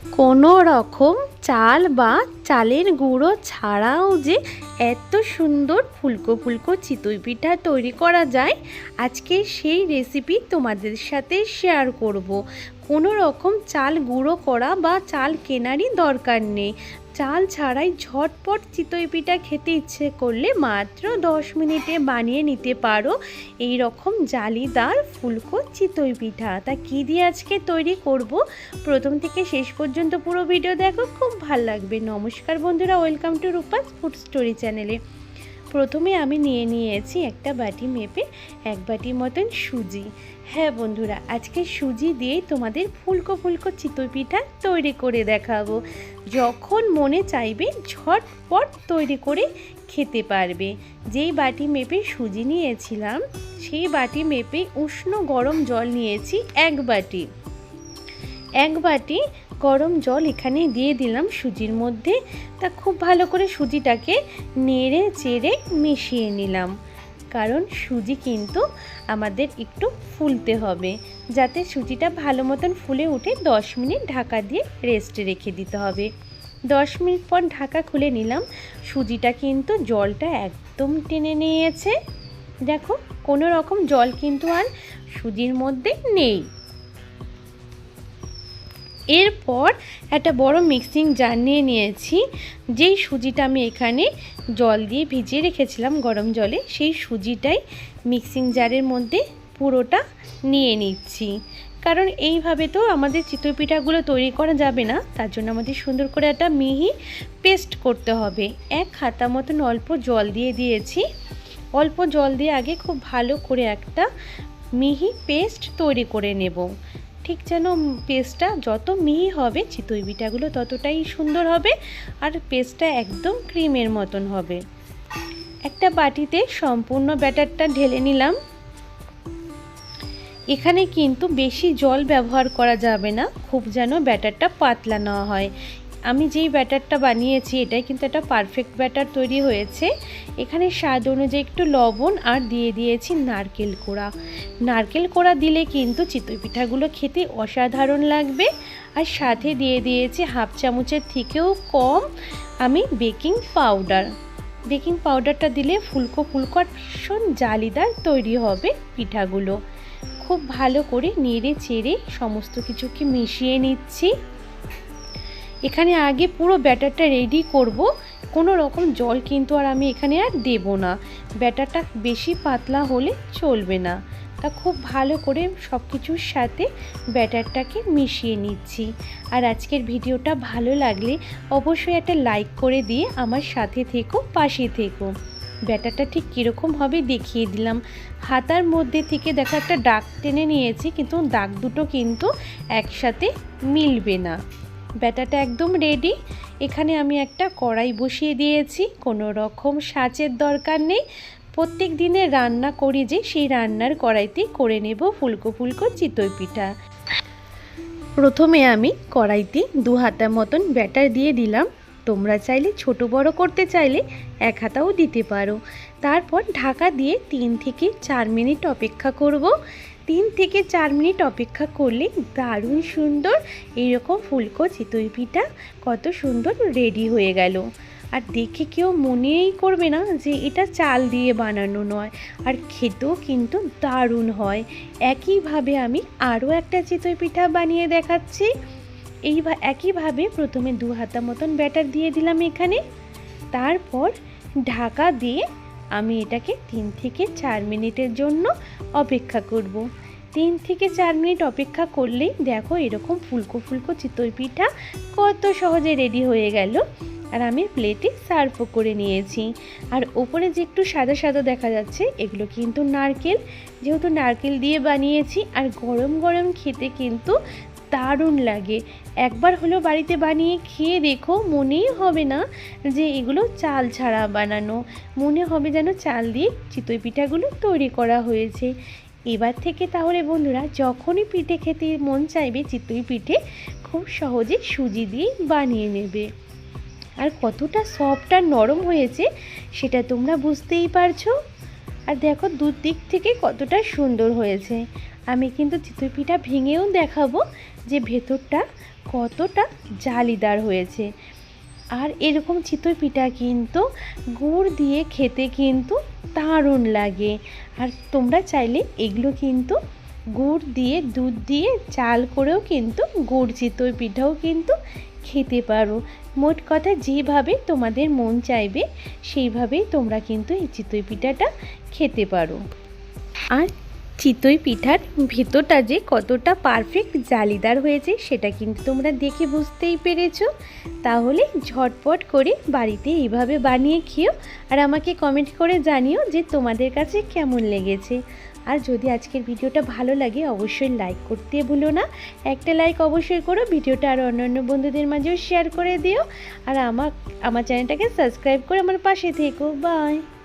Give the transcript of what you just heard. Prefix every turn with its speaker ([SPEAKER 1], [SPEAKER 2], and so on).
[SPEAKER 1] কোনো রকম চাল বা চালের গুঁড়ো ছাড়াও যে এত সুন্দর ফুলকো ফুলকো চিতই পিঠা তৈরি করা যায়, আজকে সেই রেসিপি তোমাদের সাথে শেয়ার করব। কোনো রকম চাল গুঁড়ো করা বা চাল কেনারই দরকার নেই। চাল ছাড়াই ঝটপট চিতই পিঠা খেতে ইচ্ছে করলে মাত্র 10 মিনিটে বানিয়ে নিতে পারো এই রকম জালিদার ফুলকো চিতই পিঠা। তা কী দিয়ে আজকে তৈরি করব, প্রথম থেকে শেষ পর্যন্ত পুরো ভিডিও দেখো, খুব ভালো লাগবে। নমস্কার বন্ধুরা, welcome to Rupa's food story চ্যানেলে। প্রথমে আমি নিয়েছি একটা বাটি মেপে 1 বাটি মতন সুজি। হ্যাঁ বন্ধুরা, আজকে সুজি দিয়েই তোমাদের ফুলকো ফুলকো চিতই পিঠা তৈরি করে দেখাবো। যখন মনে চাইবে ঝটপট তৈরি করে খেতে পারবে। যেই বাটি মেপে সুজি নিয়েছিলাম সেই বাটি মেপে উষ্ণ গরম জল নিয়েছি 1 বাটি। 1 বাটি গরম জল এখানে দিয়ে দিলাম সুজির মধ্যে। তা খুব ভালো করে সুজিটাকে নেড়ে চেড়ে মিশিয়ে নিলাম, কারণ সুজি কিন্তু আমাদের একটু ফুলতে হবে। যাতে সুজিটা ভালো মতন ফুলে উঠে 10 মিনিট ঢাকা দিয়ে রেস্টে রেখে দিতে হবে। 10 মিনিট পর ঢাকা খুলে নিলাম। সুজিটা কিন্তু জলটা একদম টেনে নিয়েছে। দেখো, কোনো রকম জল কিন্তু আর সুজির মধ্যে নেই। এরপর একটা বড় মিক্সিং জার নিয়েছি। যেই সুজিটা আমি এখানে জল দিয়ে ভিজিয়ে রেখেছিলাম গরম জলে, সেই সুজিটাই মিক্সিং জারের মধ্যে পুরোটা নিয়ে নিচ্ছি। কারণ এইভাবে তো আমাদের চিতই পিঠাগুলো তৈরি করা যাবে না, তার জন্য আমাদের সুন্দর করে একটা মিহি পেস্ট করতে হবে। 1 হাতা মতন অল্প জল দিয়ে দিয়েছি। অল্প জল দিয়ে আগে খুব ভালো করে একটা মিহি পেস্ট তৈরি করে নেব। ঠিক যেন পেস্টটা যত মিহি হবে চিতই পিঠাগুলো ততটাই সুন্দর হবে, আর পেস্টটা একদম ক্রিমের মতন হবে। একটা বাটিতে সম্পূর্ণ ব্যাটারটা ঢেলে নিলাম। এখানে কিন্তু বেশি জল ব্যবহার করা যাবে না, খুব যেন ব্যাটারটা পাতলা না হয়। আমি যেই ব্যাটারটা বানিয়েছি এটাই কিন্তু একটা পারফেক্ট ব্যাটার তৈরি হয়েছে। এখানে স্বাদ অনুযায়ী একটু লবণ আর দিয়ে দিয়েছি নারকেল কোড়া। নারকেল কোড়া দিলে কিন্তু চিতই পিঠাগুলো খেতে অসাধারণ লাগবে। আর সাথে দিয়ে দিয়েছি 1/2 চামচের থেকেও কম আমি বেকিং পাউডার। বেকিং পাউডারটা দিলে ফুলকো ফুলকো আর ভীষণ জালিদার তৈরি হবে পিঠাগুলো। খুব ভালো করে নেড়ে চেড়ে সমস্ত কিছুকে মিশিয়ে নিচ্ছি। এখানে আগে পুরো ব্যাটারটা রেডি করব, কোনো রকম জল কিন্তু আর আমি এখানে আর দেব না। ব্যাটারটা বেশি পাতলা হলে চলবে না। তা খুব ভালো করে সব কিছুর সাথে ব্যাটারটাকে মিশিয়ে নিচ্ছি। আর আজকের ভিডিওটা ভালো লাগলে অবশ্যই একটা লাইক করে দিয়ে আমার সাথে থেকো, পাশে থেকো। ব্যাটারটা ঠিক কীরকম হবে দেখিয়ে দিলাম। হাতার মধ্যে থেকে দেখো একটা দাগ টেনে নিয়েছি, কিন্তু দাগ দুটো কিন্তু একসাথে মিলবে না। ব্যাটারটা একদম রেডি। এখানে আমি একটা কড়াই বসিয়ে দিয়েছি। কোনো রকম সাঁচের দরকার নেই। প্রত্যেক দিনে রান্না করি যে, সেই রান্নার কড়াইতেই করে নেব ফুলকো ফুলকো চিতই পিঠা। প্রথমে আমি কড়াইতে 2 হাতা মতন ব্যাটার দিয়ে দিলাম। তোমরা চাইলে ছোট বড় করতে চাইলে 1 হাতাও দিতে পারো। তারপর ঢাকা দিয়ে 3 থেকে 4 মিনিট অপেক্ষা করব। 3 থেকে 4 মিনিট অপেক্ষা করলে দারুণ সুন্দর এইরকম ফুলকো চিতই পিঠা কত সুন্দর রেডি হয়ে গেল। আর দেখে কেউ মনেই করবে না যে এটা চাল দিয়ে বানানো নয়, আর খেতেও কিন্তু দারুণ হয়। একইভাবে আমি আরও একটা চিতই পিঠা বানিয়ে দেখাচ্ছি। একইভাবে প্রথমে 2 হাতা মতন ব্যাটার দিয়ে দিলাম এখানে। তারপর ঢাকা দিয়ে আমি এটাকে 3 থেকে 4 মিনিটের জন্য অপেক্ষা করব। 3 থেকে 4 মিনিট অপেক্ষা করলেই দেখো এরকম ফুলকো ফুলকো চিতই পিঠা কত সহজে রেডি হয়ে গেল। আর আমি প্লেটে সার্ভও করে নিয়েছি। আর ওপরে যে একটু সাদা সাদা দেখা যাচ্ছে, এগুলো কিন্তু নারকেল। যেহেতু নারকেল দিয়ে বানিয়েছি, আর গরম গরম খেতে কিন্তু দারুণ লাগে। একবার হলো বাড়িতে বানিয়ে খেয়ে দেখো, মনেই হবে না যে এগুলো চাল ছাড়া বানানো। মনে হবে যেন চাল দিয়ে চিতই পিঠাগুলো তৈরি করা হয়েছে। এবার থেকে তাহলে বন্ধুরা যখনই পিঠে খেতে মন চাইবে চিতই পিঠে খুব সহজে সুজি দিয়ে বানিয়ে নেবে। আর কতটা সফট আর নরম হয়েছে সেটা তোমরা বুঝতেই পারছো। আর দেখো দুদিক থেকে কতটা সুন্দর হয়েছে। আমি কিন্তু চিতই পিঠা ভেঙেও দেখাবো যে ভেতরটা কতটা জালিদার হয়েছে। আর এরকম চিতই পিঠা কিন্তু গুড় দিয়ে খেতে কিন্তু দারুণ লাগে। আর তোমরা চাইলে এগুলো কিন্তু গুড় দিয়ে দুধ দিয়ে চাল করেও কিন্তু গুড় চিতই পিঠাও কিন্তু খেতে পারো। মোট কথা যেভাবে তোমাদের মন চাইবে সেইভাবেই তোমরা কিন্তু এই চিতই পিঠাটা খেতে পারো। আর চিতই পিঠার ভেতরটা যে কতটা পারফেক্ট জালিদার হয়েছে সেটা কিন্তু তোমরা দেখে বুঝতেই পেরেছো। তাহলে ঝটপট করে বাড়িতে এইভাবে বানিয়ে খেও আর আমাকে কমেন্ট করে জানিও যে তোমাদের কাছে কেমন লেগেছে। আর যদি আজকের ভিডিওটা ভালো লাগে অবশ্যই লাইক করতে ভুলো না। একটা লাইক অবশ্যই করো, ভিডিওটা আর অন্যান্য বন্ধুদের মাঝেও শেয়ার করে দিও। আর আমার চ্যানেলটাকে সাবস্ক্রাইব করে আমার পাশে থেকো। বাই।